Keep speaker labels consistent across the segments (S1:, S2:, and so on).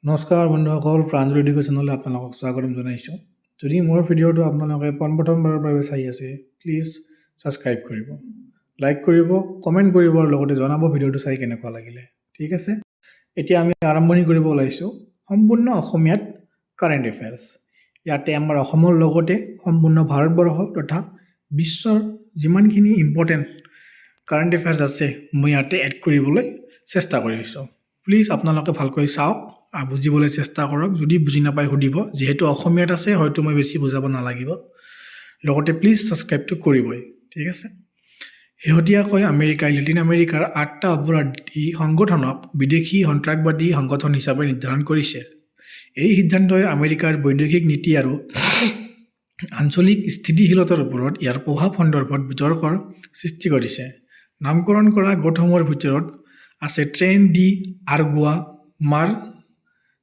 S1: নমস্কাৰ বন্ধুসকল, প্ৰাঞ্জল এডুকেশ্যনলৈ আপোনালোকক স্বাগতম জনাইছোঁ। যদি মোৰ ভিডিঅ'টো আপোনালোকে পোনপ্ৰথমবাৰৰ বাবে চাই আছে, প্লিজ ছাবস্ক্ৰাইব কৰিব, লাইক কৰিব, কমেণ্ট কৰিব আৰু লগতে জনাব ভিডিঅ'টো চাই কেনেকুৱা লাগিলে। ঠিক আছে, এতিয়া আমি আৰম্ভণি কৰিব ওলাইছোঁ সম্পূৰ্ণ অসমীয়াত কাৰেণ্ট এফেয়াৰ্ছ। ইয়াতে আমাৰ অসমৰ লগতে সম্পূৰ্ণ ভাৰতবৰ্ষ তথা বিশ্বৰ যিমানখিনি ইম্পৰ্টেণ্ট কাৰেণ্ট এফেয়াৰ্ছ আছে মই ইয়াতে এড কৰিবলৈ চেষ্টা কৰিছোঁ। প্লিজ আপোনালোকে ভালকৈ চাওক আৰু বুজিবলৈ চেষ্টা কৰক। যদি বুজি নাপায় সুধিব, যিহেতু অসমীয়াত আছে হয়তো মই বেছি বুজাব নালাগিব। লগতে প্লিজ ছাবস্ক্ৰাইবটো কৰিবই। ঠিক আছে, শেহতীয়াকৈ আমেৰিকাই লেটিন আমেৰিকাৰ 8টা অপৰাধী সংগঠনক বিদেশী সন্ত্ৰাসবাদী সংগঠন হিচাপে নিৰ্ধাৰণ কৰিছে। এই সিদ্ধান্তই আমেৰিকাৰ বৈদেশিক নীতি আৰু আঞ্চলিক স্থিতিশীলতাৰ ওপৰত ইয়াৰ প্ৰভাৱ সন্দৰ্ভত বিতৰ্কৰ সৃষ্টি কৰিছে। নামকৰণ কৰা গোটসমূহৰ ভিতৰত আছে ট্ৰেন ডি আৰগুৱা, মাৰ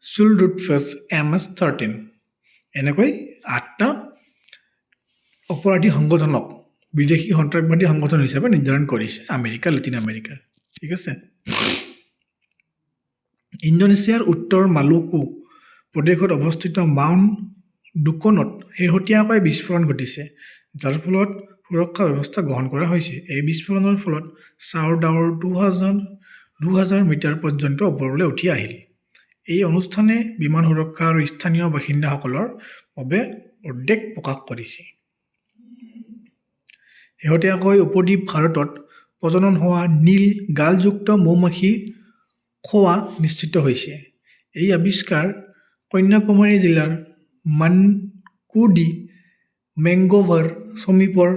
S1: চুলৰুটফেছ, MS-13। এনেকৈ 8টা অপৰাধী সংগঠনক বিদেশী সন্ত্ৰাসবাদী সংগঠন হিচাপে নিৰ্ধাৰণ কৰিছে আমেৰিকা, লেটিন আমেৰিকাৰ। ঠিক আছে, ইণ্ডোনেছিয়াৰ উত্তৰ মালুকু প্ৰদেশত অৱস্থিত মাউণ্ট ডুকনত শেহতীয়াকৈ বিস্ফোৰণ ঘটিছে, যাৰ ফলত সুৰক্ষা ব্যৱস্থা গ্ৰহণ কৰা হৈছে। এই বিস্ফোৰণৰ ফলত ছাউৰ ডাৱৰ 2000 মিটাৰ পৰ্যন্ত ওপৰলৈ উঠি আহিল। এই অনুষ্ঠানে বিমান সুৰক্ষা আৰু স্থানীয় বাসিন্দাসকলৰ বাবে উদ্বেগ প্ৰকাশ কৰিছে। শেহতীয়াকৈ উপদ্বীপ ভাৰতত প্ৰজনন হোৱা নীল গালযুক্ত মৌমাখি খোৱা নিশ্চিত হৈছে। এই আৱিষ্কাৰ কন্যাকুমাৰী জিলাৰ মানকুডি মেংগ্ৰোভৰ সমীপৰ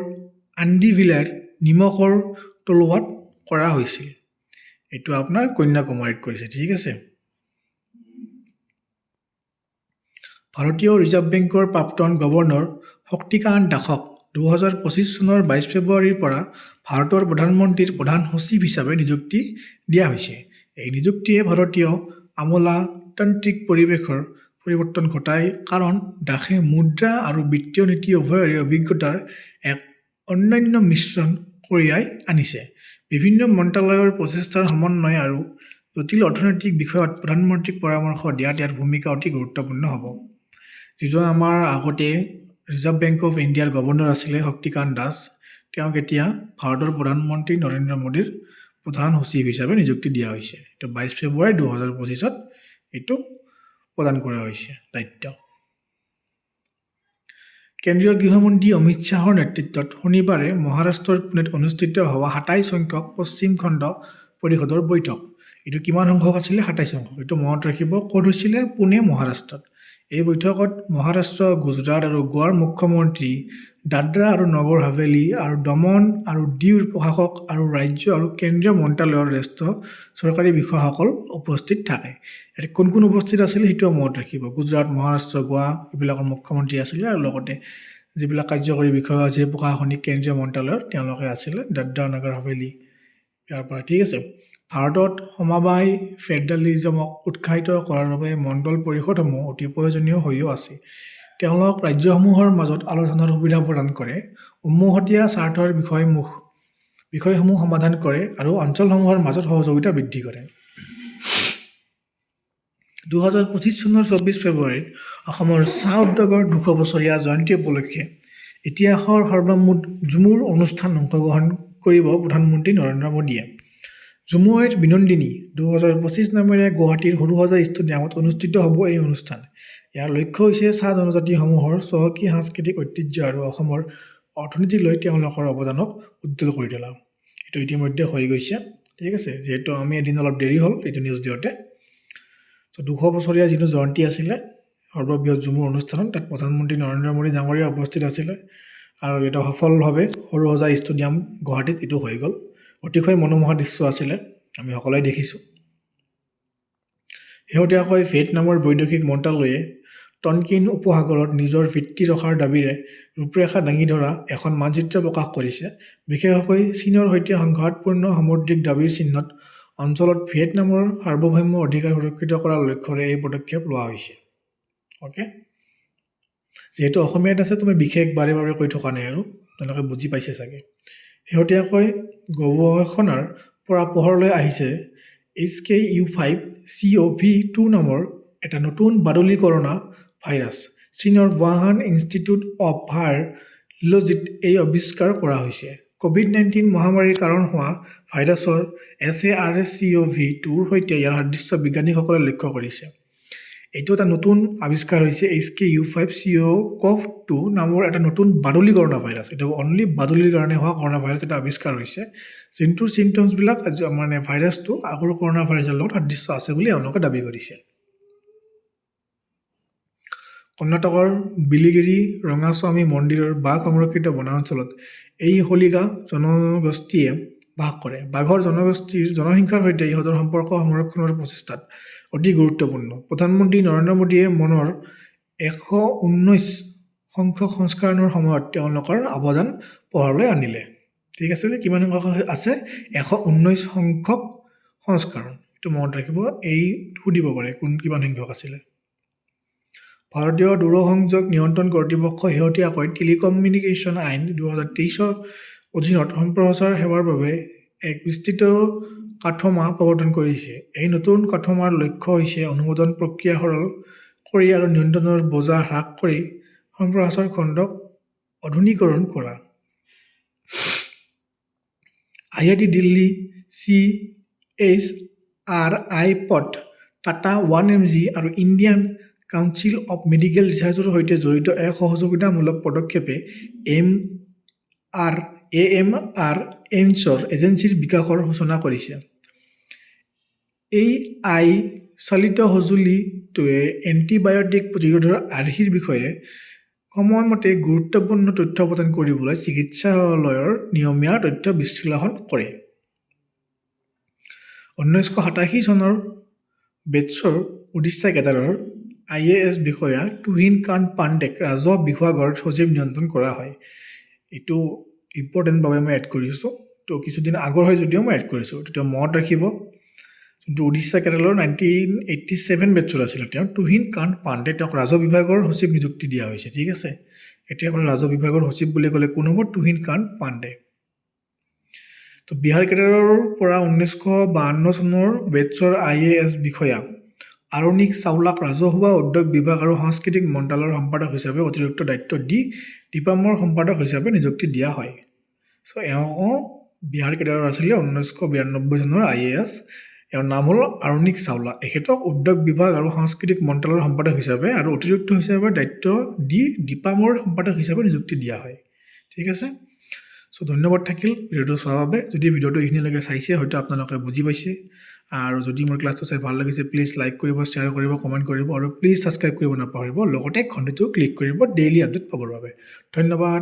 S1: আণ্ডিভিলাৰ নিমখৰ তলুৱাত কৰা হৈছিল। এইটো আপোনাৰ কন্যাকুমাৰীত কৰিছে। ঠিক আছে, ভাৰতীয় ৰিজাৰ্ভ বেংকৰ প্ৰাক্তন গভৰ্ণৰ শক্তিকান্ত দাসক 2025 চনৰ 22 ফেব্ৰুৱাৰীৰ পৰা ভাৰতৰ প্ৰধানমন্ত্ৰীৰ প্ৰধান সচিব হিচাপে নিযুক্তি দিয়া হৈছে। এই নিযুক্তিয়ে ভাৰতীয় আমোলাতান্ত্ৰিক পৰিৱেশৰ পৰিৱৰ্তন ঘটায়, কাৰণ দাসে মুদ্ৰা আৰু বিত্তীয় নীতি উভয়ৰে অভিজ্ঞতাৰ এক অনন্য মিশ্ৰণ কঢ়িয়াই আনিছে। বিভিন্ন মন্ত্ৰালয়ৰ প্ৰচেষ্টাৰ সমন্বয় আৰু জটিল অৰ্থনৈতিক বিষয়ত প্ৰধানমন্ত্ৰীক পৰামৰ্শ দিয়াত ইয়াৰ ভূমিকা অতি গুৰুত্বপূৰ্ণ হ'ব। যিজন আমাৰ আগতে ৰিজাৰ্ভ বেংক অফ ইণ্ডিয়াৰ গভৰ্ণৰ আছিলে শক্তিকান্ত দাস, তেওঁক এতিয়া ভাৰতৰ প্ৰধানমন্ত্ৰী নৰেন্দ্ৰ মোদীৰ প্ৰধান সচিব হিচাপে নিযুক্তি দিয়া হৈছে। এইটো 22 ফেব্ৰুৱাৰী 2025 এইটো প্ৰদান কৰা হৈছে দায়িত্ব। কেন্দ্ৰীয় গৃহমন্ত্ৰী অমিত শ্বাহৰ নেতৃত্বত শনিবাৰে মহাৰাষ্ট্ৰৰ পুনেত অনুষ্ঠিত হোৱা 27 সংখ্যক পশ্চিম খণ্ড পৰিষদৰ বৈঠক। এইটো কিমান সংখ্যক আছিলে? 27 সংখ্যক। এইটো মনত ৰাখিব। ক'ত হৈছিলে? পুনে, মহাৰাষ্ট্ৰত। এই বৈঠকত মহাৰাষ্ট্ৰ, গুজৰাট আৰু গোৱাৰ মুখ্যমন্ত্ৰী, দাদৰা আৰু নগৰ হাভেলী আৰু দমন আৰু দিউৰ প্ৰশাসক আৰু ৰাজ্য আৰু কেন্দ্ৰীয় মন্ত্ৰালয়ৰ জ্যেষ্ঠ চৰকাৰী বিষয়াসকল উপস্থিত থাকে। ইয়াত কোন কোন উপস্থিত আছিলে সেইটোও মনত ৰাখিব। গুজৰাট, মহাৰাষ্ট্ৰ, গোৱা এইবিলাকৰ মুখ্যমন্ত্ৰী আছিলে আৰু লগতে যিবিলাক কাৰ্যকৰী বিষয়া আছে প্ৰশাসনিক কেন্দ্ৰীয় মন্ত্ৰালয়ৰ তেওঁলোকে আছিলে দাদৰা নগৰ হাভেলী ইয়াৰ পৰা। ঠিক আছে, ভাৰতত সমবায় ফেডাৰেলিজমক উৎসাহিত কৰাৰ বাবে মণ্ডল পৰিষদসমূহ অতি প্ৰয়োজনীয় হৈও আছে। তেওঁলোক ৰাজ্যসমূহৰ মাজত আলোচনাৰ সুবিধা প্ৰদান কৰে, উমৈহতীয়া স্বাৰ্থৰ বিষয়সমূহ সমাধান কৰে আৰু অঞ্চলসমূহৰ মাজত সহযোগিতা বৃদ্ধি কৰে। 2025 চনৰ 24 ফেব্ৰুৱাৰীত অসমৰ চাহ উদ্যোগৰ 200 বছৰীয়া জয়ন্তী উপলক্ষে ইতিহাসৰ সৰ্বমুঠ ঝুমুৰ অনুষ্ঠান অংশগ্ৰহণ কৰিব প্ৰধানমন্ত্ৰী নৰেন্দ্ৰ মোদীয়ে। ঝুমুৰ বিনন্দিনী 2025 নামেৰে গুৱাহাটীৰ সৰুসজাই ষ্টেডিয়ামত অনুষ্ঠিত হ'ব এই অনুষ্ঠান। ইয়াৰ লক্ষ্য হৈছে চাহ জনজাতিসমূহৰ চহকী সাংস্কৃতিক ঐতিহ্য আৰু অসমৰ অৰ্থনীতিলৈ তেওঁলোকৰ অৱদানক উজ্জ্বল কৰি তোলা। এইটো ইতিমধ্যে হৈ গৈছে। ঠিক আছে, যিহেতু আমি এদিন অলপ দেৰি হ'ল এইটো নিউজ দিওঁতে। 200 বছৰীয়া যিটো জয়ন্তী আছিলে সৰ্ববৃহৎ ঝুমুৰ অনুষ্ঠানত, তাত প্ৰধানমন্ত্ৰী নৰেন্দ্ৰ মোদী ডাঙৰীয়া উপস্থিত আছিলে আৰু এটা সফলভাৱে সৰুসজাই ষ্টেডিয়াম গুৱাহাটীত এইটো হৈ গ'ল। অতিশয় মনোমোহা দৃশ্য আছিলে, আমি সকলোৱে দেখিছোঁ। শেহতীয়াকৈ ভিয়েটনামৰ বৈদেশিক মন্ত্ৰালয়ে টনকিন উপসাগৰত নিজৰ ভিত্তি ৰখাৰ দাবীৰে ৰূপৰেখা দাঙি ধৰা এখন মানচিত্ৰ প্ৰকাশ কৰিছে। বিশেষকৈ চীনৰ সৈতে সংঘাতপূৰ্ণ সামুদ্ৰিক দাবীৰ চিহ্নত অঞ্চলত ভিয়েটনামৰ সাৰ্বভৌম অধিকাৰ সুৰক্ষিত কৰাৰ লক্ষ্যৰে এই পদক্ষেপ লোৱা হৈছে। অ'কে, যিহেতু অসমীয়াত আছে তুমি বিশেষ বাৰে বাৰে কৈ থকা নাই আৰু তেওঁলোকে বুজি পাইছে চাগে। শেহতীয়াকৈ গৱেষণাৰ পৰা পোহৰলৈ আহিছে HKU5 COV2 নামৰ এটা নতুন বাদুলি কৰোণা ভাইৰাছ চীনৰ ৱাহান ইনষ্টিটিউট অৱ ভাইৰলজিত এই আৱিষ্কাৰ কৰা হৈছে। ক'ভিড-19 মহামাৰীৰ কাৰণ হোৱা ভাইৰাছৰ SARS-CoV-2ৰ সৈতে ইয়াৰ সাদৃশ্য বিজ্ঞানীসকলে লক্ষ্য কৰিছে। এইটো এটা নতুন আৱিষ্কাৰ হৈছে HKU5CoV-2 নামৰ এটা নতুন বাদুলি কৰোণা ভাইৰাছ। এইটো অনলি বাদুলিৰ কাৰণে হোৱা কৰোণা ভাইৰাছ এটা আৱিষ্কাৰ হৈছে, যোনটোৰ চিমটমছবিলাক মানে ভাইৰাছটো আগৰ কৰোণা ভাইৰাছৰ লগত সাদৃশ্য আছে বুলি এওঁলোকে দাবী কৰিছে। কৰ্ণাটকৰ বিলিগিৰি ৰঙাস্বামী মন্দিৰৰ বাঘ সংৰক্ষিত বনাঞ্চলত এই হলিগা জনগোষ্ঠীয়ে বাস কৰে। বাঘৰ জনসংখ্যাৰ সৈতে ইহঁতৰ সম্পৰ্ক সংৰক্ষণৰ প্ৰচেষ্টাত অতি গুৰুত্বপূৰ্ণ। প্ৰধানমন্ত্ৰী নৰেন্দ্ৰ মোদীয়ে মনৰ 119 সংখ্যক সংস্কৰণৰ সময়ত তেওঁলোকৰ অৱদান পোহৰলৈ আনিলে। ঠিক আছে, কিমান সংখ্যক আছে? 119 সংখ্যক সংস্কৰণ। এইটো মনত ৰাখিব, এই সুধিব পাৰে কিমান সংখ্যক আছিলে। ভাৰতীয় দূৰসংযোগ নিয়ন্ত্ৰণ কৰ্তৃপক্ষ শেহতীয়াকৈ টেলিকমিউনিকেশ্যন আইন 2023ৰ অধীনত সম্প্ৰচাৰ সেৱাৰ বাবে এক বিস্তৃত কাঠামো প্ৰৱৰ্তন কৰিছে। এই নতুন কাঠামোৰ লক্ষ্য হৈছে অনুমোদন প্ৰক্ৰিয়া সৰল কৰি আৰু নিয়ন্ত্ৰণৰ বোজা হ্ৰাস কৰি সম্প্ৰচাৰ খণ্ডক আধুনিকীকৰণ কৰা। IIT দিল্লী, CHRI পট, টাটা 1mg আৰু ইণ্ডিয়ান কাউন্সিল অৱ মেডিকেল ৰিচাৰ্চৰ সৈতে জড়িত এক সহযোগিতামূলক পদক্ষেপে AMR এজেন্সিৰ বিকাশৰ সূচনা কৰিছে। এই AI-চালিত সঁজুলিটোৱে এণ্টিবায়টিক প্ৰতিৰোধৰ আৰ্হিৰ বিষয়ে সময়মতে গুৰুত্বপূৰ্ণ তথ্য প্ৰদান কৰিবলৈ চিকিৎসালয়ৰ নিয়মীয়া তথ্য বিশ্লেষণ কৰে। 1987 চনৰ বেটছৰ উৰিষ্যা কেডাৰৰ IAS বিষয়া তুহিন কান্ত পাণ্ডেক ৰাজহ বিভাগৰ সচিব নিযুক্ত কৰা হয়। এইটো ইম্পৰ্টেণ্ট বাবে মই এড কৰিছোঁ, তো কিছুদিন আগৰ হয় যদিও মই এড কৰিছোঁ। তেতিয়া মনত ৰাখিব, যোনটো উৰিষ্যা কেডাৰৰ 1987 বেটছৰ আছিলে, তেওঁ তুহিন কান্ত পাণ্ডে, তেওঁক ৰাজহ বিভাগৰ সচিব নিযুক্তি দিয়া হৈছে। ঠিক আছে, এতিয়া ক'লে ৰাজহ বিভাগৰ সচিব বুলি ক'লে কোন হ'ব? তুহিন কান্ত পাণ্ডে। তো বিহাৰ কেডাৰৰ পৰা 1952 চনৰ বেটছৰ IAS বিষয়া আৰুণিক চাওলাক ৰাজহুৱা উদ্যোগ বিভাগ আৰু সাংস্কৃতিক মন্ত্ৰালয়ৰ সম্পাদক হিচাপে অতিৰিক্ত দায়িত্ব দি ডিপামৰ সম্পাদক হিচাপে নিযুক্তি দিয়া হয়। চ' এওঁ বিহাৰ কেডাৰৰ আছিলে 1992 চনৰ IAS। এওঁৰ নাম হ'ল আৰুণিক চাওলা। এখেতক উদ্যোগ বিভাগ আৰু সাংস্কৃতিক মন্ত্ৰালয়ৰ সম্পাদক হিচাপে আৰু অতিৰিক্ত হিচাপে দায়িত্ব দি ডিপামৰ সম্পাদক হিচাপে নিযুক্তি দিয়া হয়। ঠিক আছে, চ' ধন্যবাদ থাকিল ভিডিঅ'টো চোৱাৰ বাবে। যদি ভিডিঅ'টো এইখিনিলৈকে চাইছে, হয়তো আপোনালোকে বুজি পাইছে। আৰু যদি মোৰ ক্লাছটো চাই ভাল লাগিছে, প্লিজ লাইক কৰিব, শ্বেয়াৰ কৰিব, কমেণ্ট কৰিব আৰু প্লিজ ছাবস্ক্ৰাইব কৰিব নাপাহৰিব। লগতে ঘণ্টিটো ক্লিক কৰিব ডেইলি আপডেট পাবৰ বাবে। ধন্যবাদ।